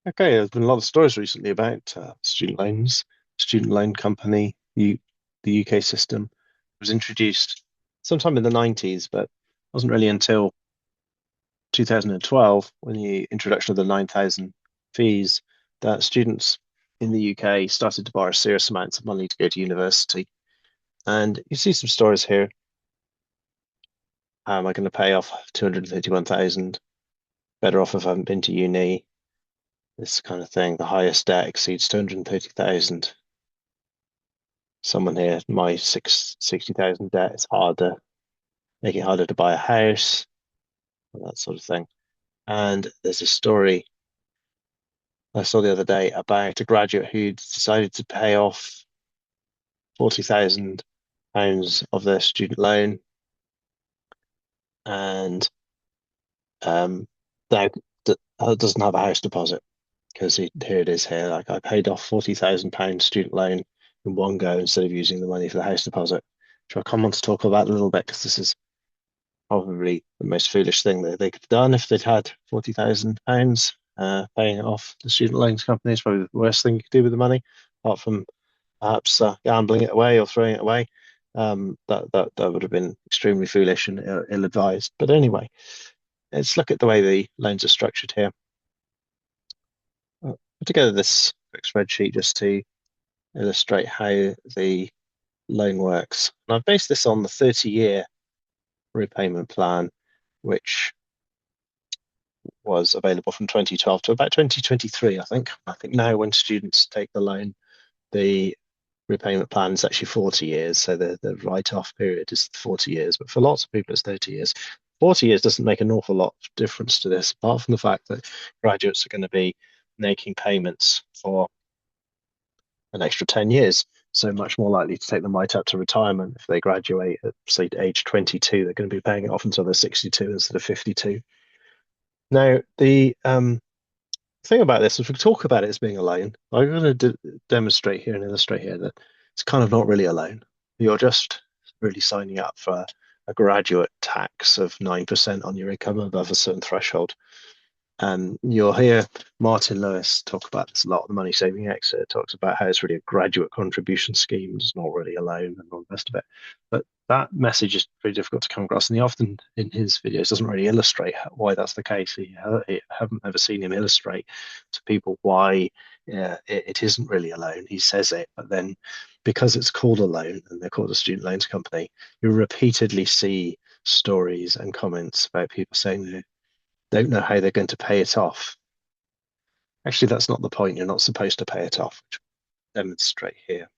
Okay, there's been a lot of stories recently about student loans. Student loan company, the UK system was introduced sometime in the 90s, but it wasn't really until 2012, when the introduction of the 9,000 fees, that students in the UK started to borrow serious amounts of money to go to university. And you see some stories here. How am I going to pay off 231,000? Better off if I haven't been to uni. This kind of thing. The highest debt exceeds 230,000. Someone here, my 60,000 debt is harder, make it harder to buy a house, that sort of thing. And there's a story I saw the other day about a graduate who decided to pay off £40,000 of their student loan, and um, now doesn't have a house deposit because here it is here. Like, I paid off £40,000 student loan in one go instead of using the money for the house deposit. Which I'll come on to talk about a little bit, because this is probably the most foolish thing that they could have done if they'd had £40,000. Paying it off the student loans company is probably the worst thing you could do with the money, apart from perhaps gambling it away or throwing it away. That would have been extremely foolish and ill-advised. But anyway, let's look at the way the loans are structured here. Put together this quick spreadsheet just to illustrate how the loan works. And I've based this on the 30-year repayment plan, which was available from 2012 to about 2023, I think. I think now when students take the loan, the repayment plan is actually 40 years. So the write-off period is 40 years. But for lots of people, it's 30 years. 40 years doesn't make an awful lot of difference to this, apart from the fact that graduates are going to be making payments for an extra 10 years. So much more likely to take them right up to retirement. If they graduate at, say, age 22, they're going to be paying it off until they're 62 instead of 52. Now, the thing about this, if we talk about it as being a loan, I'm going to demonstrate here and illustrate here that it's kind of not really a loan. You're just really signing up for a graduate tax of 9% on your income above a certain threshold. You'll hear Martin Lewis talk about this a lot. The Money Saving Exit talks about how it's really a graduate contribution scheme. It's not really a loan and all the rest of it. But that message is pretty difficult to come across, and he often in his videos doesn't really illustrate why that's the case. I haven't ever seen him illustrate to people why it isn't really a loan. He says it, but then because it's called a loan and they're called a student loans company, you repeatedly see stories and comments about people saying they don't know how they're going to pay it off. Actually, that's not the point. You're not supposed to pay it off, which I'll demonstrate here.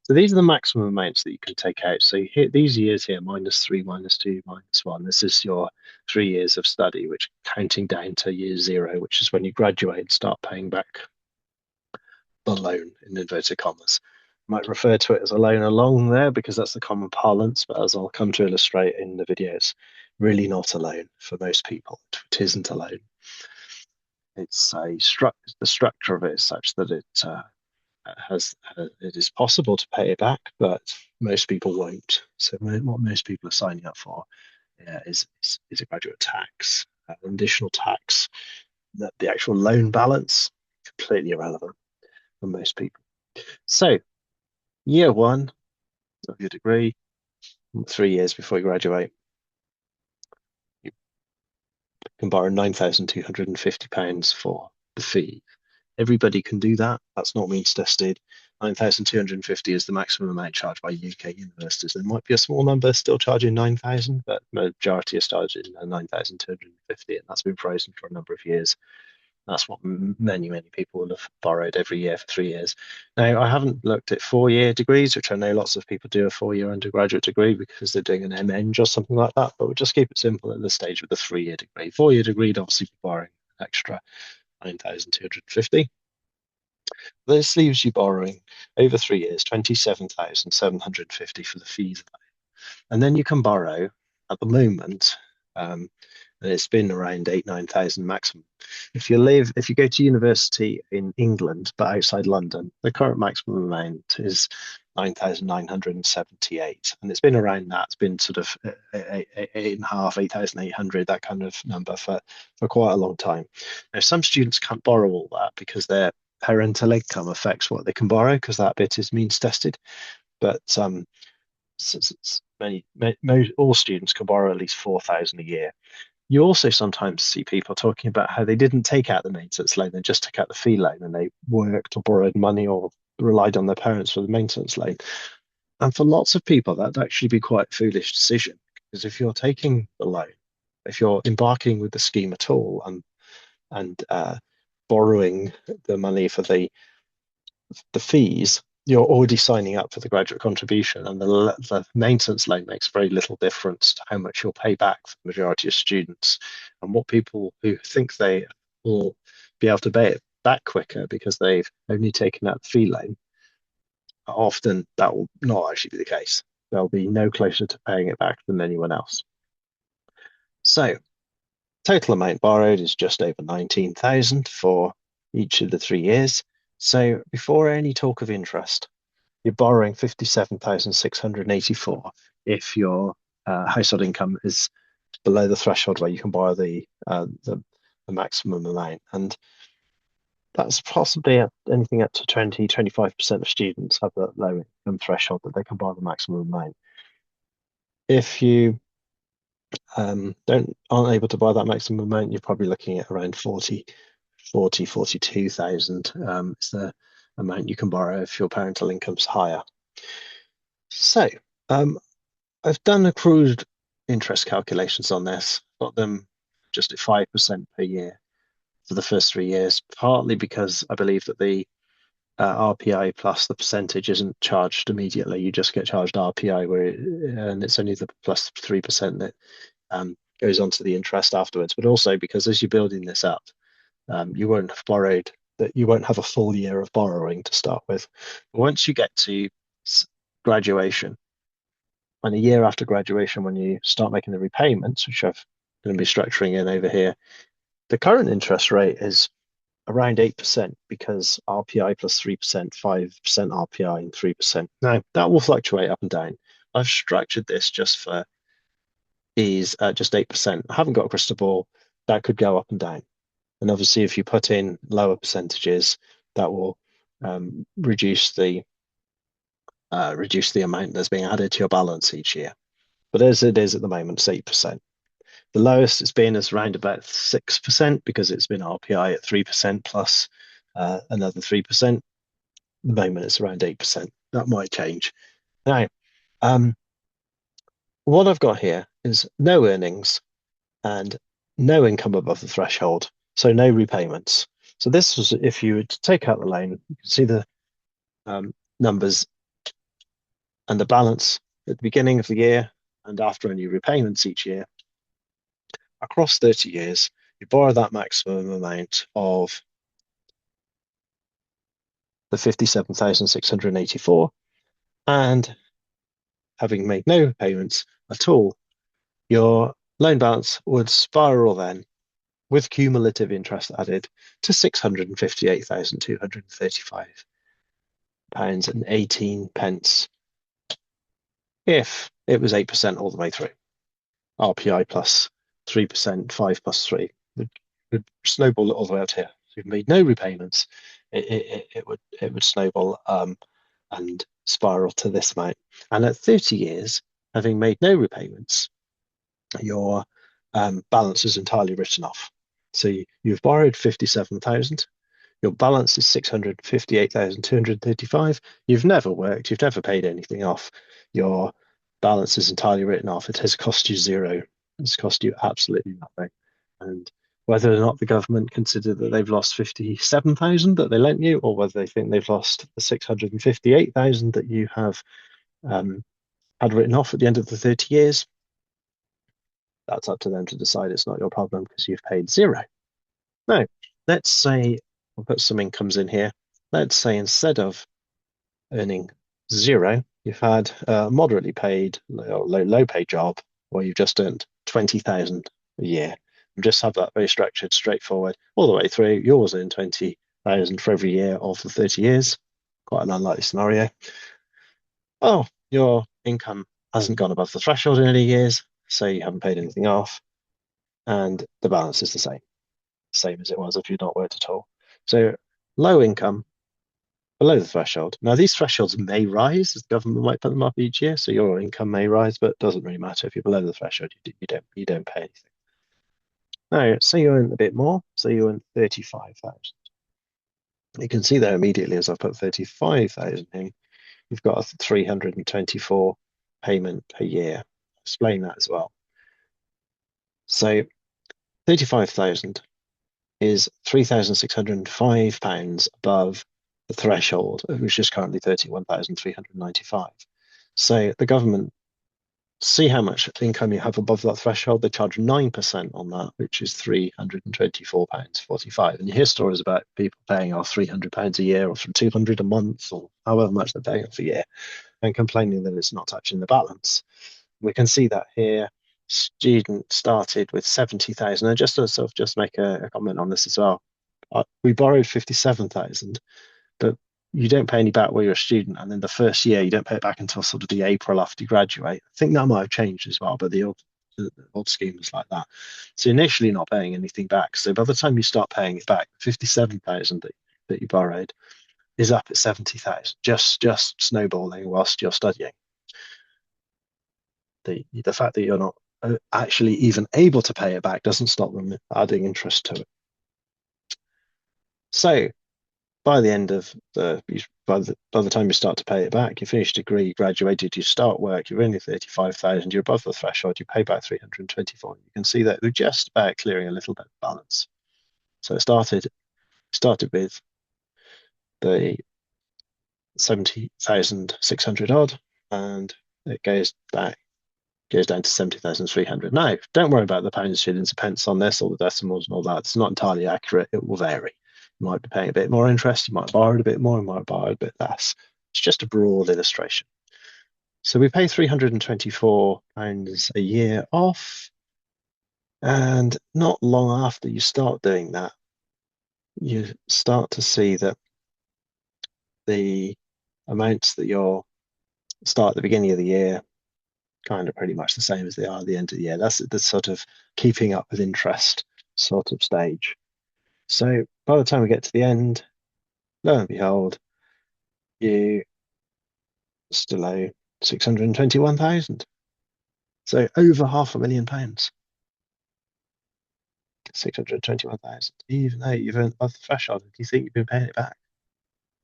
So these are the maximum amounts that you can take out. So you hit these years here, -3, -2, -1. This is your 3 years of study, which counting down to year zero, which is when you graduate and start paying back the loan in inverted commas. Might refer to it as a loan along there because that's the common parlance, but as I'll come to illustrate in the videos, really not a loan for most people. It isn't a loan. It's the structure of it is such that it is possible to pay it back, but most people won't. So what most people are signing up for is a graduate tax, an additional tax. That the actual loan balance completely irrelevant for most people. So year one of your degree, 3 years before you graduate, you can borrow £9,250 for the fee. Everybody can do that. That's not means tested. 9,250 is the maximum amount charged by UK universities. There might be a small number still charging 9,000, but majority is charging 9,250, and that's been frozen for a number of years. That's what many, many people will have borrowed every year for 3 years. Now, I haven't looked at 4-year degrees, which I know lots of people do a 4-year undergraduate degree because they're doing an MEng or something like that, but we'll just keep it simple at this stage with the 3-year degree. 4-year degree, obviously, be borrowing an extra 9,250. This leaves you borrowing over 3 years, 27,750 for the fees. And then you can borrow at the moment, and it's been around 8,000-9,000 maximum. If you go to university in England but outside London, the current maximum amount is 9,978, and it's been around that. It's been sort of 8,500, that kind of number for quite a long time. Now, some students can't borrow all that because their parental income affects what they can borrow, because that bit is means tested. But since it's all students can borrow at least 4,000 a year. You also sometimes see people talking about how they didn't take out the maintenance loan, they just took out the fee loan, and they worked or borrowed money or relied on their parents for the maintenance loan. And for lots of people, that'd actually be quite a foolish decision, because if you're taking the loan, if you're embarking with the scheme at all, and borrowing the money for the fees, you're already signing up for the graduate contribution, and the maintenance loan makes very little difference to how much you'll pay back for the majority of students. And what people who think they will be able to pay it back quicker because they've only taken out the fee loan, often that will not actually be the case. They'll be no closer to paying it back than anyone else. So total amount borrowed is just over 19,000 for each of the 3 years. So before any talk of interest, you're borrowing 57,684 if your household income is below the threshold where you can borrow the maximum amount. And that's possibly anything up to 25% of students have that low income threshold that they can borrow the maximum amount. If you aren't able to buy that maximum amount, you're probably looking at around 42,000 is the amount you can borrow if your parental income's higher. So I've done accrued interest calculations on this, got them just at 5% per year for the first 3 years, partly because I believe that the RPI plus the percentage isn't charged immediately. You just get charged RPI, and it's only the plus 3% that goes on to the interest afterwards. But also because as you're building this up, you won't have borrowed, that you won't have a full year of borrowing to start with. But once you get to graduation, and a year after graduation, when you start making the repayments, which I'm going to be structuring in over here, the current interest rate is around 8% because RPI plus 3%, 5% RPI, and 3%. Now, that will fluctuate up and down. I've structured this just for ease at just 8%. I haven't got a crystal ball. That could go up and down. And obviously, if you put in lower percentages, that will reduce the amount that's being added to your balance each year. But as it is at the moment, it's 8%. The lowest it's been is around about 6% because it's been RPI at 3% plus another 3%. At the moment, it's around 8%. That might change. Now, what I've got here is no earnings and no income above the threshold, so no repayments. So this was if you would take out the loan, you can see the numbers and the balance at the beginning of the year and after any repayments each year. Across 30 years, you borrow that maximum amount of the 57,684, and having made no payments at all, your loan balance would spiral then, with cumulative interest added, to £658,235.18 if it was 8% all the way through. RPI plus 3%, 5 plus 3 would snowball it all the way out here. So you've made no repayments, it would snowball and spiral to this amount. And at 30 years, having made no repayments, your balance is entirely written off. So you've borrowed 57,000. Your balance is 658,235. You've never worked. You've never paid anything off. Your balance is entirely written off. It has cost you zero. It's cost you absolutely nothing. And whether or not the government consider that they've lost 57,000 that they lent you, or whether they think they've lost the 658,000 that you have had written off at the end of the 30 years, that's up to them to decide. It's not your problem because you've paid zero. Now, let's say we'll put some incomes in here. Let's say instead of earning zero, you've had a moderately paid or low paid job where you've just earned 20,000 a year. And just have that very structured, straightforward, all the way through. You always earn 20,000 for every year of the 30 years. Quite an unlikely scenario. Oh, your income hasn't gone above the threshold in any years, so you haven't paid anything off, and the balance is the same as it was if you'd not worked at all. So low income, below the threshold. Now, these thresholds may rise as the government might put them up each year, so your income may rise, but it doesn't really matter. If you're below the threshold, you don't pay anything. Now, say you earn a bit more, so you earn 35,000. You can see there immediately as I put 35,000 in, you've got a 324 payment per year. I'll explain that as well. So 35,000 is £3,605 above the threshold, which is currently 31,395. So the government see how much income you have above that threshold. They charge 9% on that, which is £324.45. And you hear stories about people paying off £300 a year or from 200 a month or however much they're paying off a year and complaining that it's not touching the balance. We can see that here. Student started with 70,000. And just to sort of just make a comment on this as well, we borrowed 57,000, but you don't pay any back while you're a student, and then the first year you don't pay it back until sort of the April after you graduate. I think that might have changed as well, but the old scheme was like that. So initially not paying anything back. So by the time you start paying it back, 57,000 that you borrowed is up at 70,000, just snowballing whilst you're studying. The fact that you're not actually even able to pay it back doesn't stop them adding interest to it. So by the end of by the time you start to pay it back, you finish degree, you graduated, you start work, you're only 35,000, you're above the threshold, you pay back 324. You can see that we're just about clearing a little bit of balance. So it started with the 70,600 odd, and it goes down to 70,300. Now, don't worry about the pounds, shillings, and pence on this, or the decimals and all that. It's not entirely accurate. It will vary. You might be paying a bit more interest. You might borrow a bit more. You might borrow a bit less. It's just a broad illustration. So we pay £324 a year off. And not long after you start doing that, you start to see that the amounts that you'll start at the beginning of the year kind of pretty much the same as they are at the end of the year. That's the sort of keeping up with interest sort of stage. So by the time we get to the end, lo and behold, you still owe 621,000. So over £500,000. 621,000, even though you've earned above the threshold. Do you think you've been paying it back?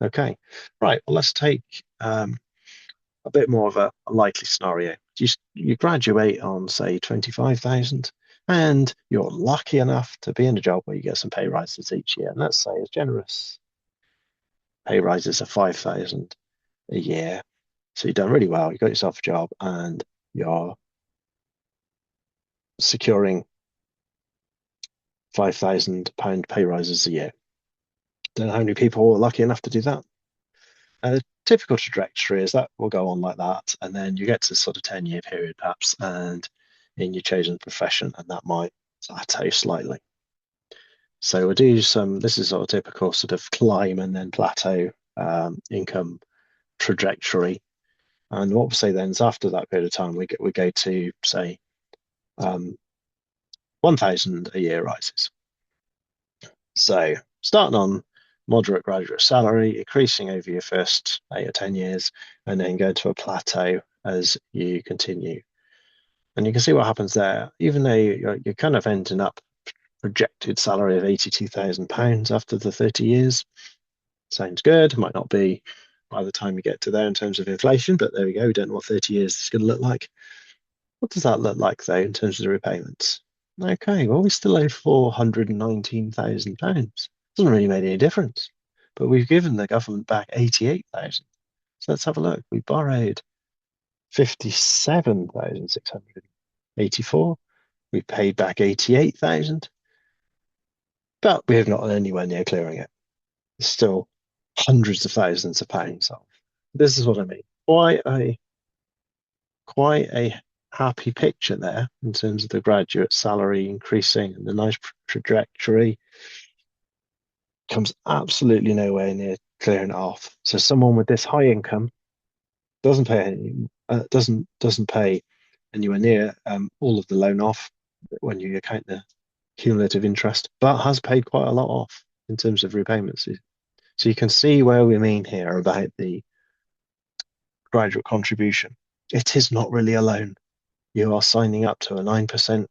Okay, right. Well, let's take a bit more of a likely scenario. You graduate on, say, 25,000, and you're lucky enough to be in a job where you get some pay rises each year. And let's say as generous pay rises of 5,000 a year. So you've done really well. You got yourself a job, and you're securing £5,000 pay rises a year. Don't know how many people are lucky enough to do that. A typical trajectory is that will go on like that, and then you get to sort of 10-year period perhaps, and in your chosen profession, and that might plateau slightly. So we'll do this is sort of typical sort of climb and then plateau income trajectory. And what we'll say then is after that period of time, we go to say 1,000 a year rises. So starting on moderate graduate salary, increasing over your first 8 or 10 years, and then go to a plateau as you continue. And you can see what happens there. Even though you're kind of ending up projected salary of £82,000 after the 30 years, sounds good. It might not be by the time you get to there in terms of inflation, but there we go. We don't know what 30 years is going to look like. What does that look like, though, in terms of the repayments? Okay, well, we still owe £419,000. Doesn't really make any difference. But we've given the government back 88,000. So let's have a look. We borrowed 57,684. We paid back 88,000. But we have not anywhere near clearing it. It's still hundreds of thousands of pounds off. This is what I mean. Quite a happy picture there in terms of the graduate salary increasing and the nice trajectory. Comes absolutely nowhere near clearing it off. So someone with this high income doesn't doesn't pay anywhere near all of the loan off when you account the cumulative interest, but has paid quite a lot off in terms of repayments. So you can see where we mean here about the graduate contribution. It is not really a loan. You are signing up to a 9%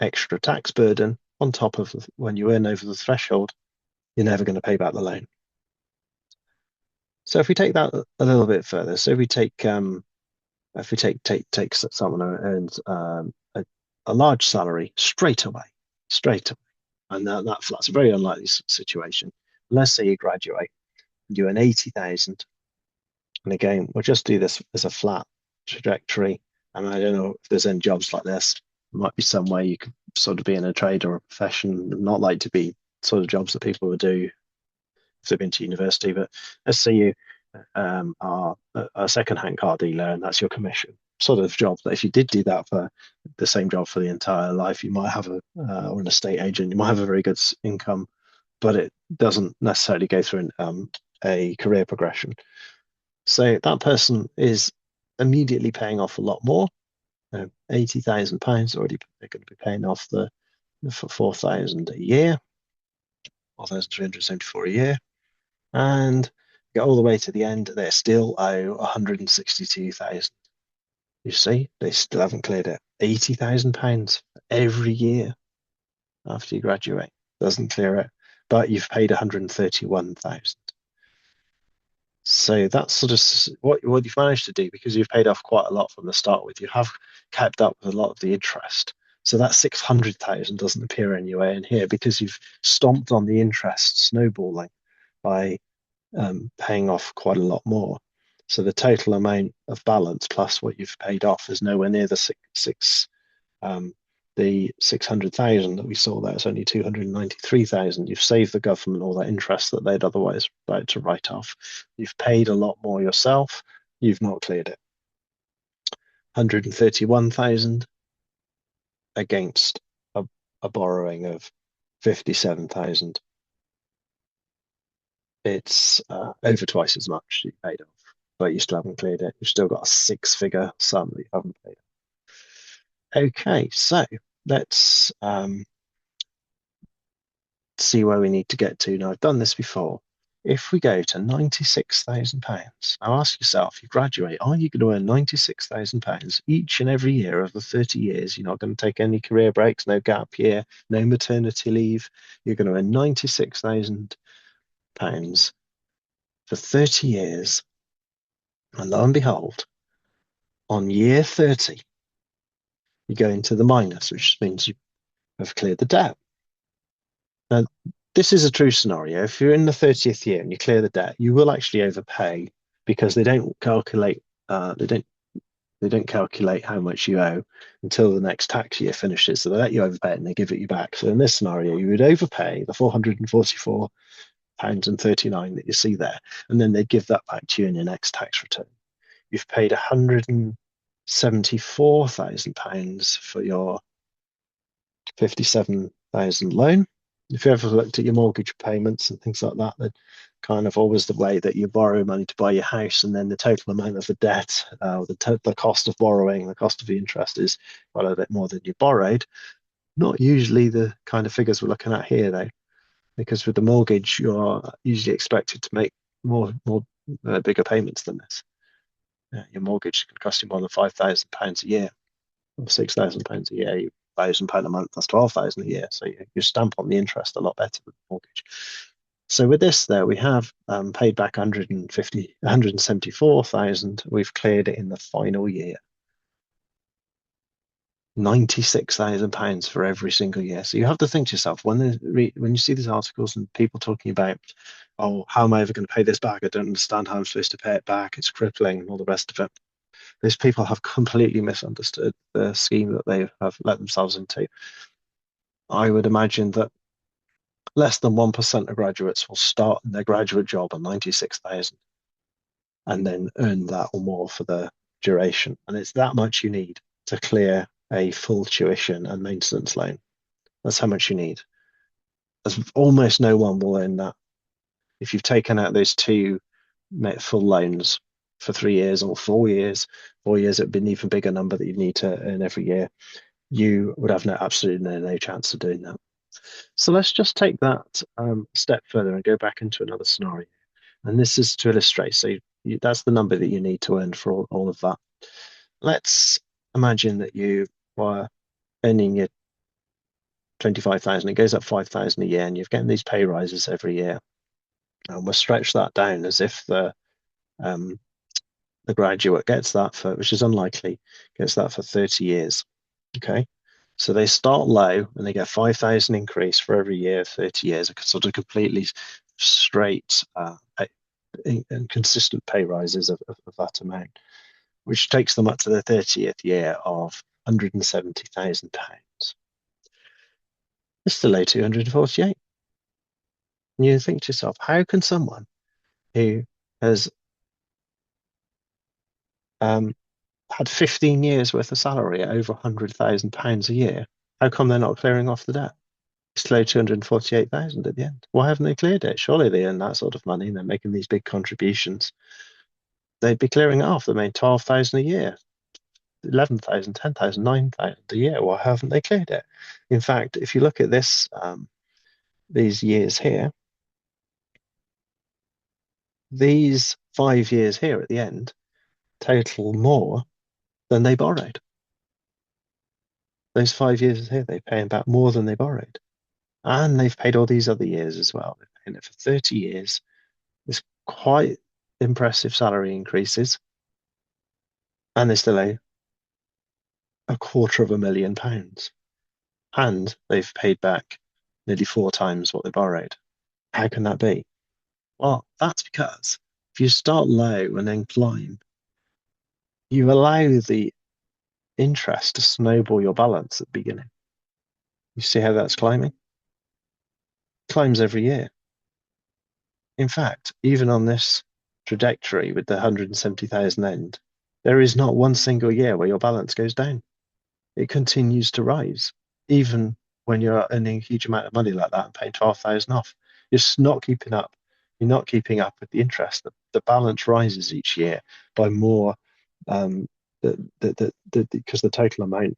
extra tax burden on top of when you earn over the threshold. You're never going to pay back the loan. So if we take that a little bit further, so if we take someone who earns a large salary straight away, and that's a very unlikely situation. Let's say you graduate, you earn 80,000, and again, we'll just do this as a flat trajectory. And I don't know if there's any jobs like this. There might be some way you could sort of be in a trade or a profession, not like to be sort of jobs that people would do if they've been to university. But let's say you are a second-hand car dealer, and that's your commission sort of job. That if you did do that for the same job for the entire life, you might have or an estate agent, you might have a very good income, but it doesn't necessarily go through a career progression. So that person is immediately paying off a lot more. £80,000 already, they're going to be paying off for 4,000 a year, 4,374 a year, and get all the way to the end, they still owe 162,000. You see, they still haven't cleared it. £80,000 every year after you graduate doesn't clear it, but you've paid 131,000. So that's sort of what you've managed to do, because you've paid off quite a lot from the start with. You have kept up with a lot of the interest. So that 600,000 doesn't appear anywhere in here because you've stomped on the interest snowballing by paying off quite a lot more. So the total amount of balance plus what you've paid off is nowhere near the 600,000 that we saw there. It's only 293,000. You've saved the government all that interest that they'd otherwise about to write off. You've paid a lot more yourself. You've not cleared it. 131,000 against a borrowing of 57,000. It's over twice as much you paid off, but you still haven't cleared it. You've still got a six-figure sum that you haven't paid off. Okay, so let's see where we need to get to. Now, I've done this before. If we go to £96,000, now ask yourself, you graduate, are you going to earn £96,000 each and every year of the 30 years? You're not going to take any career breaks, no gap year, no maternity leave. You're going to earn £96,000 for 30 years. And lo and behold, on year 30, you go into the minus, which means you have cleared the debt. Now, this is a true scenario. If you're in the 30th year and you clear the debt, you will actually overpay because they don't calculate they don't calculate how much you owe until the next tax year finishes. So they let you overpay it and they give it you back. So in this scenario, you would overpay the £444.39 that you see there, and then they'd give that back to you in your next tax return. You've paid £174,000 for your 57,000 loan. If you ever looked at your mortgage payments and things like that, they're kind of always the way that you borrow money to buy your house, and then the total amount of the debt, the cost of borrowing, the cost of the interest is quite a bit more than you borrowed. Not usually the kind of figures we're looking at here, though, because with the mortgage, you're usually expected to make more bigger payments than this. Your mortgage can cost you more than £5,000 a year, or £6,000 a year. £1,000 a month, that's 12,000 a year. So you stamp on the interest a lot better than the mortgage. So with this there, we have paid back 174,000. We've cleared it in the final year. £96,000 for every single year. So you have to think to yourself, when you see these articles and people talking about, oh, how am I ever going to pay this back? I don't understand how I'm supposed to pay it back. It's crippling and all the rest of it. Those people have completely misunderstood the scheme that they have let themselves into. I would imagine that less than 1% of graduates will start their graduate job on 96,000 and then earn that or more for the duration. And it's that much you need to clear a full tuition and maintenance loan. That's how much you need. As almost no one will earn that. If you've taken out those two full loans, for 3 years or 4 years. 4 years, it would be an even bigger number that you need to earn every year. You would have absolutely no chance of doing that. So let's just take that a step further and go back into another scenario. And this is to illustrate. So that's the number that you need to earn for all of that. Let's imagine that you were earning your 25,000. It goes up 5,000 a year, and you're getting these pay rises every year. And we'll stretch that down as if the graduate gets that for, which is unlikely, gets that for 30 years. Okay. So they start low and they get 5,000 increase for every year, 30 years, a sort of completely straight and consistent pay rises of that amount, which takes them up to the 30th year of £170,000. It's still low 248. And you think to yourself, how can someone who has had 15 years worth of salary at over £100,000 a year, how come they're not clearing off the debt? It's clear 248,000 at the end. Why haven't they cleared it? Surely they earn that sort of money and they're making these big contributions. They'd be clearing it off. They made 12,000 a year, 11,000, 10,000, 9,000 a year. Why haven't they cleared it? In fact, if you look at this, these years here, these 5 years here at the end total more than they borrowed. Those 5 years here, they pay back more than they borrowed. And they've paid all these other years as well. They've paid it for 30 years. It's quite impressive salary increases. And they still owe £250,000. And they've paid back nearly 4 times what they borrowed. How can that be? Well, that's because if you start low and then climb, you allow the interest to snowball your balance at the beginning. You see how that's climbing? It climbs every year. In fact, even on this trajectory with the 170,000 end, there is not one single year where your balance goes down. It continues to rise, even when you're earning a huge amount of money like that and paying 12,000 off. You're just not keeping up. You're not keeping up with the interest. The balance rises each year by more because the total amount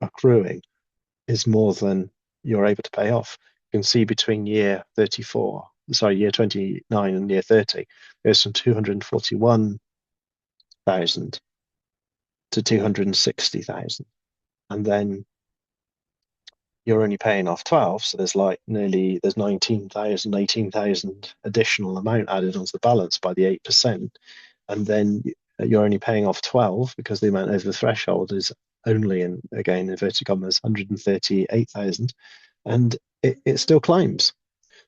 accruing is more than you're able to pay off. You can see between year 29 and year 30, there's from 241,000 to 260,000. And then you're only paying off 12. So there's 19,000, 18,000 additional amount added onto the balance by the 8%. And then you're only paying off 12 because the amount over the threshold is only, in again, inverted commas, 138,000. And it still climbs.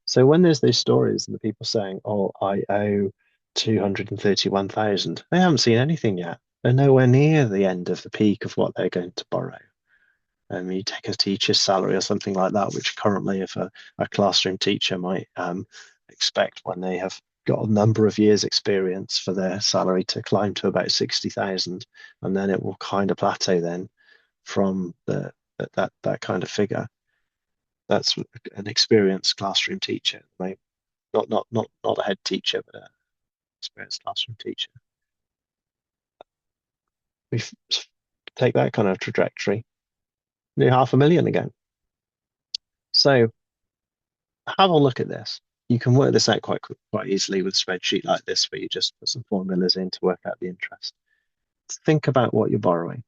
So when there's these stories and the people saying, oh, I owe 231,000, they haven't seen anything yet. They're nowhere near the end of the peak of what they're going to borrow. You take a teacher's salary or something like that, which currently if a classroom teacher might expect when they have got a number of years experience for their salary to climb to about 60,000, and then it will kind of plateau then from that kind of figure. That's an experienced classroom teacher, not a head teacher, but an experienced classroom teacher. We take that kind of trajectory, near 500,000 again. So have a look at this. You can work this out quite easily with a spreadsheet like this, where you just put some formulas in to work out the interest. Think about what you're borrowing.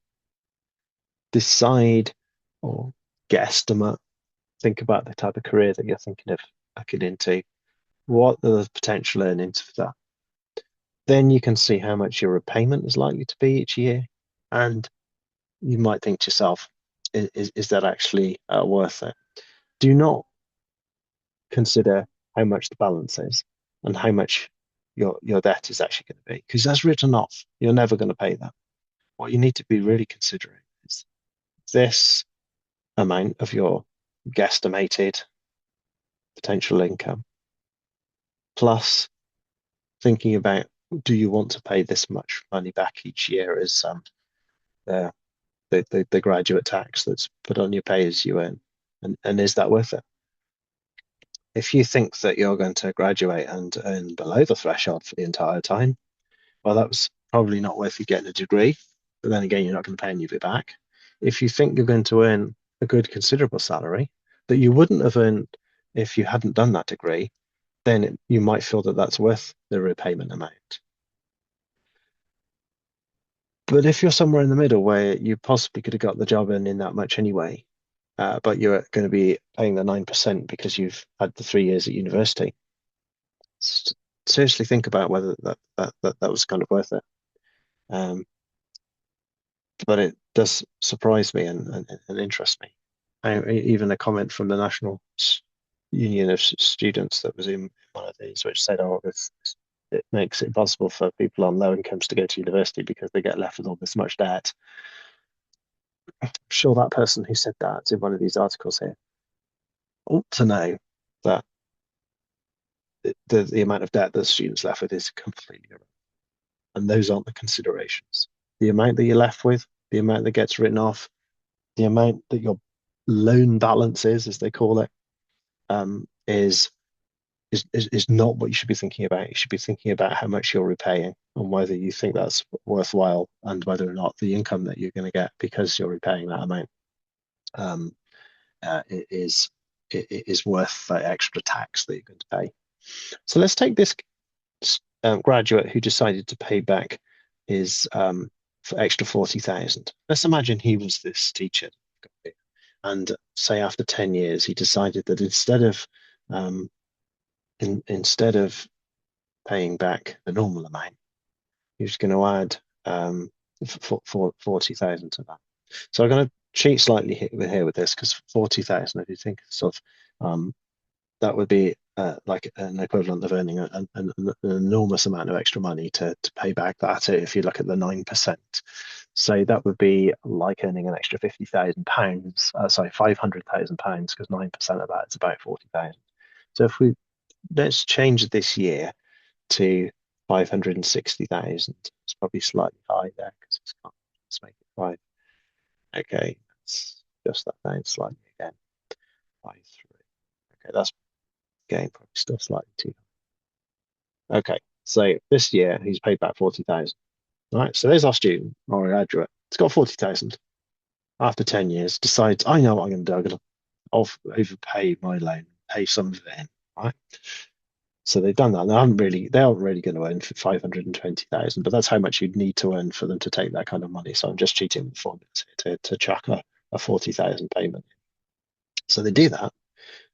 Decide or guesstimate. Think about the type of career that you're thinking of looking into. What are the potential earnings for that? Then you can see how much your repayment is likely to be each year. And you might think to yourself, is that actually worth it? Do not consider how much the balance is and how much your debt is actually going to be, because that's written off. You're never going to pay that. What you need to be really considering is this amount of your guesstimated potential income, plus thinking about, do you want to pay this much money back each year as the graduate tax that's put on your pay as you earn, and is that worth it? If you think that you're going to graduate and earn below the threshold for the entire time, well, that was probably not worth you getting a degree. But then again, you're not going to pay any of it back. If you think you're going to earn a good, considerable salary that you wouldn't have earned if you hadn't done that degree, then you might feel that that's worth the repayment amount. But if you're somewhere in the middle where you possibly could have got the job earning that much anyway, but you're going to be paying the 9% because you've had the 3 years at university, seriously think about whether that was kind of worth it. Um, but it does surprise me and interest me. Even a comment from the National Union of Students that was in one of these, which said, "Oh, it makes it possible for people on low incomes to go to university because they get left with all this much debt." I'm sure that person who said that in one of these articles here ought to know that the amount of debt that students left with is completely irrelevant. And those aren't the considerations. The amount that you're left with, the amount that gets written off, the amount that your loan balance is, as they call it, is not what you should be thinking about. You should be thinking about how much you're repaying and whether you think that's worthwhile and whether or not the income that you're going to get because you're repaying that amount it is worth the extra tax that you're going to pay. So let's take this graduate who decided to pay back his for extra 40,000. Let's imagine he was this teacher, and say after 10 years he decided that instead of paying back the normal amount, he was going to add 40,000 to that. So I'm going to cheat slightly here with this because 40,000, if you think sort of that would be like an equivalent of earning an enormous amount of extra money to pay back that if you look at the 9%. So that would be like earning an extra £50,000, sorry, £500,000, because 9% of that is about 40,000. So if let's change this year to 560,000. It's probably slightly high there because let's make it 5. Okay, let's adjust that down slightly again. 5, 3. Okay, that's again probably still slightly too high. Okay, so this year he's paid back 40,000. Right, so there's our student or graduate. It's got 40,000. After 10 years, decides, I know what I'm going to do. I'm going to overpay my loan, pay some of it in. Right. So they've done that. They aren't really going to earn 520,000, but that's how much you'd need to earn for them to take that kind of money. So I'm just cheating with formulas here to chuck a 40,000 payment. So they do that,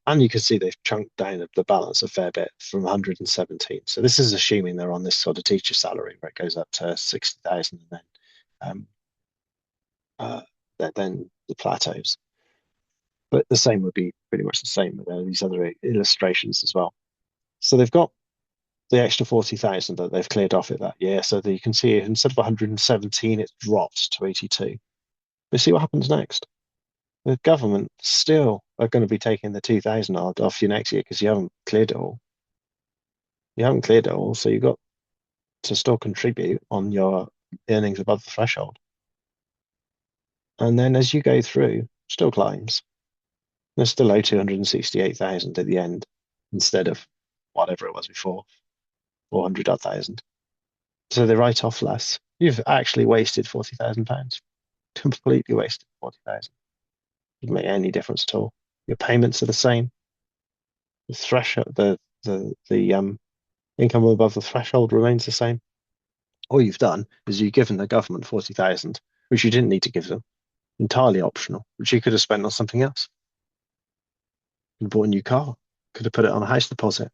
and you can see they've chunked down the balance a fair bit from 117. So this is assuming they're on this sort of teacher salary where it goes up to 60,000, and then the plateaus. But the same would be pretty much the same with these other illustrations as well. So they've got the extra 40,000 that they've cleared off it that year. So that you can see instead of 117, it's dropped to 82. But see what happens next. The government still are going to be taking the 2,000 odd off you next year because you haven't cleared it all. You haven't cleared it all, so you've got to still contribute on your earnings above the threshold. And then as you go through, still climbs. There's still 268,000 at the end instead of whatever it was before, 400 odd thousand. So they write off less. You've actually wasted £40,000. Completely wasted 40,000. Doesn't make any difference at all. Your payments are the same. The threshold, the income above the threshold remains the same. All you've done is you've given the government 40,000, which you didn't need to give them, entirely optional, which you could have spent on something else. You could have bought a new car, could have put it on a house deposit,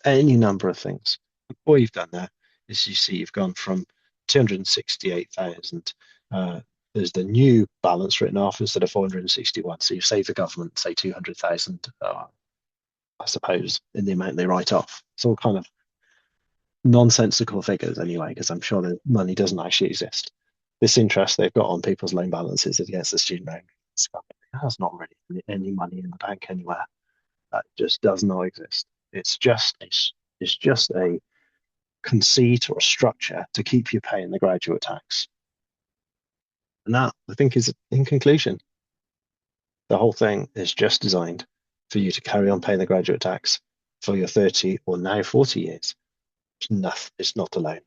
any number of things. All you've done there is you see you've gone from 268,000. There's the new balance written off instead of 461. So you save the government, say 200,000, I suppose, in the amount they write off. It's all kind of nonsensical figures anyway, because I'm sure the money doesn't actually exist. This interest they've got on people's loan balances against the student loan, there's not really any money in the bank anywhere. That just does not exist. It's just a conceit or a structure to keep you paying the graduate tax. And that, I think, is in conclusion, the whole thing is just designed for you to carry on paying the graduate tax for your 30 or now 40 years. It's not a loan.